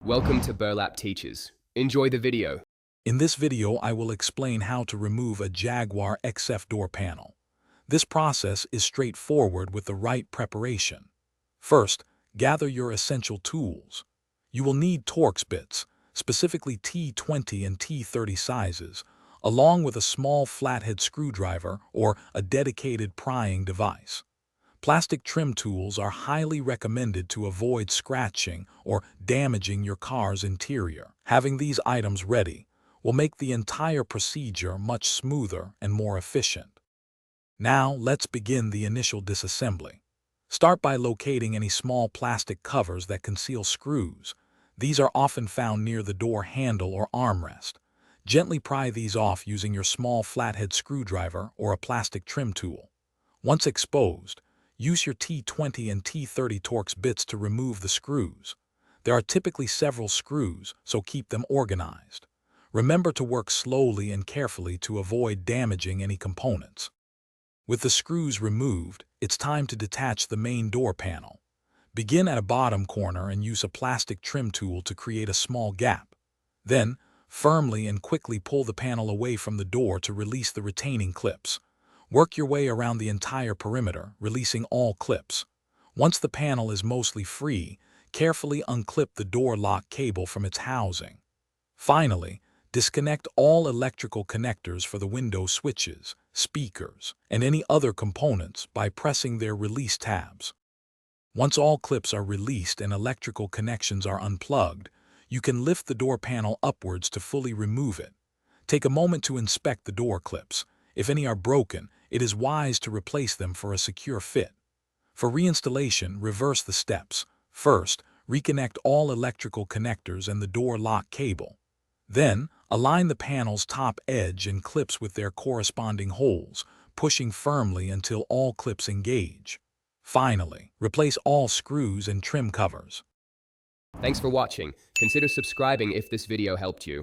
Welcome to Burlap Teachers. Enjoy the video. In this video, I will explain how to remove a Jaguar XF door panel. This process is straightforward with the right preparation. First, gather your essential tools. You will need Torx bits, specifically T20 and T30 sizes, along with a small flathead screwdriver or a dedicated prying device. Plastic trim tools are highly recommended to avoid scratching or damaging your car's interior. Having these items ready will make the entire procedure much smoother and more efficient. Now, let's begin the initial disassembly. Start by locating any small plastic covers that conceal screws. These are often found near the door handle or armrest. Gently pry these off using your small flathead screwdriver or a plastic trim tool. Once exposed, use your T20 and T30 Torx bits to remove the screws. There are typically several screws, so keep them organized. Remember to work slowly and carefully to avoid damaging any components. With the screws removed, it's time to detach the main door panel. Begin at a bottom corner and use a plastic trim tool to create a small gap. Then, firmly and quickly pull the panel away from the door to release the retaining clips. Work your way around the entire perimeter, releasing all clips. Once the panel is mostly free, carefully unclip the door lock cable from its housing. Finally, disconnect all electrical connectors for the window switches, speakers, and any other components by pressing their release tabs. Once all clips are released and electrical connections are unplugged, you can lift the door panel upwards to fully remove it. Take a moment to inspect the door clips. If any are broken, it is wise to replace them for a secure fit. For reinstallation, reverse the steps. First, reconnect all electrical connectors and the door lock cable. Then, align the panel's top edge and clips with their corresponding holes, pushing firmly until all clips engage. Finally, replace all screws and trim covers. Thanks for watching. Consider subscribing if this video helped you.